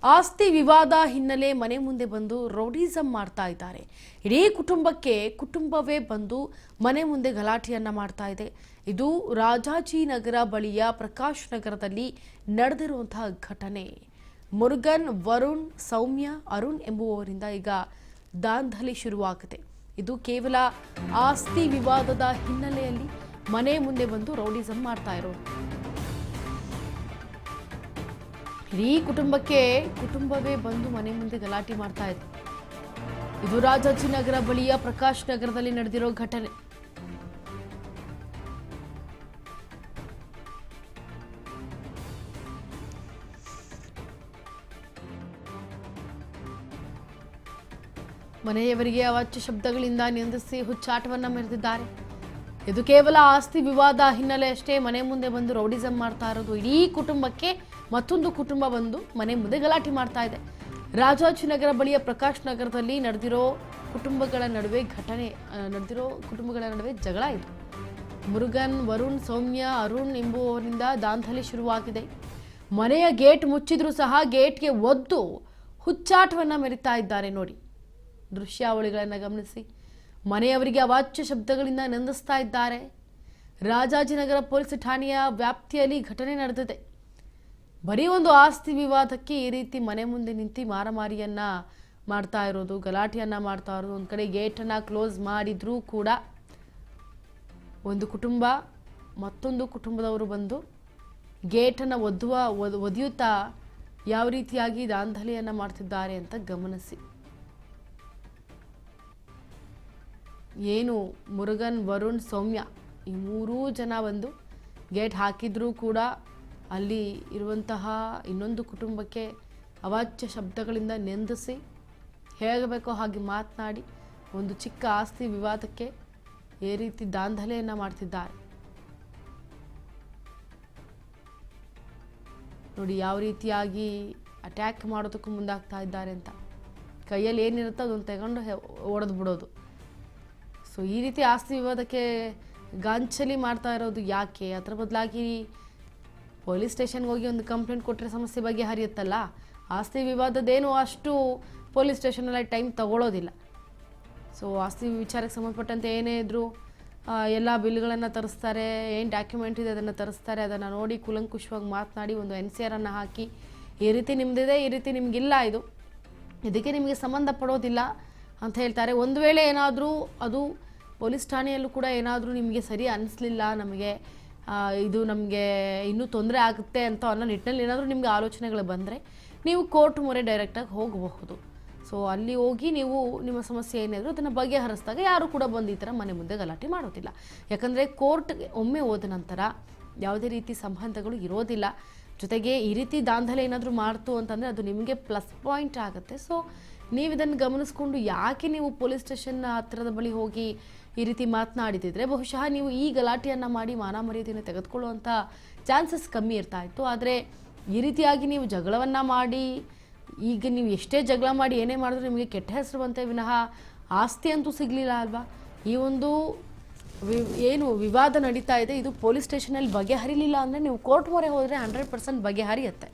ಆಸ್ತಿ ವಿವಾದ ಹಿನ್ನೆಲೆ ಮನೆ ಮುಂದೆ ಬಂದು ರೌಡಿಸಂ ಮಾಡ್ತಾ ಇದ್ದಾರೆ. ಇಡೀ ಕುಟುಂಬವೇ ಬಂದು ಮನೆ ಮುಂದೆ ಗಲಾಟೆಯನ್ನ ಮಾಡ್ತಾ ಇದೆ. ಇದು ರಾಜಾಜಿನಗರ ಬಳಿಯ ಪ್ರಕಾಶ್ ನಗರದಲ್ಲಿ ನಡೆದಿರುವಂತಹ ಘಟನೆ. ಮುರುಗನ್, ವರುಣ್, ಸೌಮ್ಯ, ಅರುಣ್ ಎಂಬುವವರಿಂದ ಈಗ ದಾಂಧಲೆ ಶುರುವಾಗಿದೆ. ಇದು ಕೇವಲ ಆಸ್ತಿ ವಿವಾದದ ಹಿನ್ನೆಲೆಯಲ್ಲಿ ಮನೆ ಮುಂದೆ ಬಂದು ರೌಡಿಸಂ ಮಾಡ್ತಾ ಇರೋದು. ಇಡೀ ಕುಟುಂಬವೇ ಬಂದು ಮನೆ ಮುಂದೆ ಗಲಾಟೆ ಮಾಡ್ತಾ ಇದೆ. ಇದು ರಾಜಾಜಿನಗರ ಬಳಿಯ ಪ್ರಕಾಶ್ ನಗರದಲ್ಲಿ ನಡೆದಿರೋ ಘಟನೆ. ಮನೆಯವರಿಗೆ ಅವಾಚ್ಯ ಶಬ್ದಗಳಿಂದ ನಿಂದಿಸಿ ಹುಚ್ಚಾಟವನ್ನ ಮೆರೆದಿದ್ದಾರೆ. ಇದು ಕೇವಲ ಆಸ್ತಿ ವಿವಾದ ಹಿನ್ನೆಲೆ ಅಷ್ಟೇ ಮನೆ ಮುಂದೆ ಬಂದು ರೌಡಿಸಂ ಮಾಡ್ತಾ ಇರೋದು. ಇಡೀ ಕುಟುಂಬಕ್ಕೆ ಮತ್ತೊಂದು ಕುಟುಂಬ ಬಂದು ಮನೆ ಮುಂದೆ ಗಲಾಟೆ ಮಾಡ್ತಾ ಇದೆ. ರಾಜಾಜಿನಗರ ಬಳಿಯ ಪ್ರಕಾಶ್ ನಗರದಲ್ಲಿ ನಡೆದಿರೋ ಕುಟುಂಬಗಳ ನಡುವೆ ಜಗಳ ಇದು. ಮುರುಗನ್, ವರುಣ್, ಸೌಮ್ಯ, ಅರುಣ್ ಎಂಬುವವರಿಂದ ದಾಂಧಲೆ ಶುರುವಾಗಿದೆ. ಮನೆಯ ಗೇಟ್ ಮುಚ್ಚಿದ್ರೂ ಸಹ ಗೇಟ್ಗೆ ಒದ್ದು ಹುಚ್ಚಾಟವನ್ನ ಮೆರಿತಾ ಇದ್ದಾರೆ. ನೋಡಿ ದೃಶ್ಯಾವಳಿಗಳನ್ನು ಗಮನಿಸಿ. ಮನೆಯವರಿಗೆ ಅವಾಚ್ಯ ಶಬ್ದಗಳಿಂದ ನಿಂದಿಸ್ತಾ ಇದ್ದಾರೆ. ರಾಜಾಜಿನಗರ ಪೊಲೀಸ್ ಠಾಣೆಯ ವ್ಯಾಪ್ತಿಯಲ್ಲಿ ಘಟನೆ ನಡೆದಿದೆ. ಬರೀ ಒಂದು ಆಸ್ತಿ ವಿವಾದಕ್ಕೆ ಈ ರೀತಿ ಮನೆ ಮುಂದೆ ನಿಂತು ಮಾರಾಮಾರಿಯನ್ನ ಮಾಡ್ತಾ ಇರೋದು, ಗಲಾಟೆಯನ್ನ ಮಾಡ್ತಾ ಇರೋದು. ಒಂದು ಕಡೆ ಗೇಟನ್ನು ಕ್ಲೋಸ್ ಮಾಡಿದ್ರೂ ಕೂಡ ಒಂದು ಕುಟುಂಬ ಮತ್ತೊಂದು ಕುಟುಂಬದವರು ಬಂದು ಗೇಟನ್ನು ಒದೆಯುತ್ತಾ ಯಾವ ರೀತಿಯಾಗಿ ದಾಂಧಲೆಯನ್ನ ಮಾಡ್ತಿದ್ದಾರೆ ಅಂತ ಗಮನಿಸಿ. ಏನು ಮುರುಗನ್, ವರುಣ್, ಸೌಮ್ಯ ಈ ಮೂರೂ ಜನ ಬಂದು ಗೇಟ್ ಹಾಕಿದ್ರೂ ಕೂಡ ಅಲ್ಲಿ ಇರುವಂತಹ ಇನ್ನೊಂದು ಕುಟುಂಬಕ್ಕೆ ಅವಾಚ್ಯ ಶಬ್ದಗಳಿಂದ ನಿಂದಿಸಿ ಹೇಗಬೇಕೋ ಹಾಗೆ ಮಾತನಾಡಿ ಒಂದು ಚಿಕ್ಕ ಆಸ್ತಿ ವಿವಾದಕ್ಕೆ ಈ ರೀತಿ ದಾಂಧಲೆಯನ್ನು ಮಾಡ್ತಿದ್ದಾರೆ. ನೋಡಿ ಯಾವ ರೀತಿಯಾಗಿ ಅಟ್ಯಾಕ್ ಮಾಡೋದಕ್ಕೂ ಮುಂದಾಗ್ತಾ ಇದ್ದಾರೆ ಅಂತ. ಕೈಯಲ್ಲಿ ಏನಿರುತ್ತೋ ಅದನ್ನು ತಗೊಂಡು ಓಡೋದು ಬಿಡೋದು. ಸೊ ಈ ರೀತಿ ಆಸ್ತಿ ವಿವಾದಕ್ಕೆ ಗಾಂಚಲಿ ಮಾಡ್ತಾ ಇರೋದು ಯಾಕೆ? ಅದರ ಬದಲಾಗಿ ಪೊಲೀಸ್ ಸ್ಟೇಷನ್ಗೆ ಹೋಗಿ ಒಂದು ಕಂಪ್ಲೇಂಟ್ ಕೊಟ್ಟರೆ ಸಮಸ್ಯೆ ಬಗ್ಗೆ ಹರಿಯುತ್ತಲ್ಲ. ಆಸ್ತಿ ವಿವಾದದ್ದೇನು ಅಷ್ಟು ಪೊಲೀಸ್ ಸ್ಟೇಷನಲ್ಲಿ ಟೈಮ್ ತಗೊಳ್ಳೋದಿಲ್ಲ. ಸೊ ಆಸ್ತಿ ವಿಚಾರಕ್ಕೆ ಸಂಬಂಧಪಟ್ಟಂತೆ ಏನೇ ಇದ್ದರೂ ಎಲ್ಲ ಬಿಲ್ಗಳನ್ನು ತರಿಸ್ತಾರೆ, ಏನು ಡಾಕ್ಯುಮೆಂಟ್ ಇದೆ ಅದನ್ನು ತರಿಸ್ತಾರೆ. ಅದನ್ನು ನೋಡಿ ಕೂಲಂಕುಷವಾಗಿ ಮಾತನಾಡಿ ಒಂದು NCR ಅನ್ನು ಹಾಕಿ ಈ ರೀತಿ ನಿಮ್ಮದಿದೆ, ಈ ರೀತಿ ನಿಮಗಿಲ್ಲ, ಇದಕ್ಕೆ ನಿಮಗೆ ಸಂಬಂಧ ಪಡೋದಿಲ್ಲ ಅಂತ ಹೇಳ್ತಾರೆ. ಒಂದು ವೇಳೆ ಏನಾದರೂ ಅದು ಪೊಲೀಸ್ ಠಾಣೆಯಲ್ಲೂ ಕೂಡ ಏನಾದರೂ ನಿಮಗೆ ಸರಿ ಅನ್ನಿಸ್ಲಿಲ್ಲ, ನಮಗೆ ಇದು ನಮಗೆ ಇನ್ನೂ ತೊಂದರೆ ಆಗುತ್ತೆ ಅಂತ ಅನ್ನೋ ನಿಟ್ಟಿನಲ್ಲಿ ಏನಾದರೂ ನಿಮಗೆ ಆಲೋಚನೆಗಳು ಬಂದರೆ ನೀವು ಕೋರ್ಟ್ ಮೊರೆ ಡೈರೆಕ್ಟಾಗಿ ಹೋಗಬಹುದು. ಸೊ ಅಲ್ಲಿ ಹೋಗಿ ನೀವು ನಿಮ್ಮ ಸಮಸ್ಯೆ ಏನಾದರೂ ಅದನ್ನು ಬಗೆಹರಿಸಿದಾಗ ಯಾರು ಕೂಡ ಬಂದು ಈ ಥರ ಮನೆ ಮುಂದೆ ಗಲಾಟೆ ಮಾಡೋದಿಲ್ಲ. ಯಾಕಂದರೆ ಕೋರ್ಟ್ಗೆ ಒಮ್ಮೆ ಹೋದ ನಂತರ ಯಾವುದೇ ರೀತಿ ಸಂಬಂಧಗಳು ಇರೋದಿಲ್ಲ. ಜೊತೆಗೆ ಈ ರೀತಿ ದಾಂಧಲೆ ಏನಾದರೂ ಮಾಡ್ತು ಅಂತಂದರೆ ಅದು ನಿಮಗೆ ಪ್ಲಸ್ ಪಾಯಿಂಟ್ ಆಗುತ್ತೆ. ಸೊ ನೀವು ಇದನ್ನು ಗಮನಿಸ್ಕೊಂಡು ಯಾಕೆ ನೀವು ಪೊಲೀಸ್ ಸ್ಟೇಷನ್ನ ಹತ್ತಿರದ ಬಳಿ ಹೋಗಿ ಈ ರೀತಿ ಮಾತನಾಡಿದಿದ್ರೆ ಬಹುಶಃ ನೀವು ಈ ಗಲಾಟೆಯನ್ನು ಮಾಡಿ ಮಾನ ಮರ್ಯಾದೆಯನ್ನು ತೆಗೆದುಕೊಳ್ಳುವಂಥ ಚಾನ್ಸಸ್ ಕಮ್ಮಿ ಇರ್ತಾ ಇತ್ತು. ಆದರೆ ಈ ರೀತಿಯಾಗಿ ನೀವು ಜಗಳವನ್ನು ಮಾಡಿ, ಈಗ ನೀವು ಎಷ್ಟೇ ಜಗಳ ಮಾಡಿ ಏನೇ ಮಾಡಿದ್ರು ನಿಮಗೆ ಕೆಟ್ಟ ಹೆಸರು ಬಂತೆ ವಿನಃ ಆಸ್ತಿ ಅಂತೂ ಸಿಗಲಿಲ್ಲ ಅಲ್ವಾ? ಈ ಒಂದು ಏನು ವಿವಾದ ನಡೀತಾ ಇದೆ ಇದು ಪೊಲೀಸ್ ಸ್ಟೇಷನಲ್ಲಿ ಬಗೆಹರಿಲಿಲ್ಲ ಅಂದರೆ ನೀವು ಕೋರ್ಟ್ ಮೊರೆ ಹೋದರೆ 100% ಬಗೆಹರಿಯುತ್ತೆ.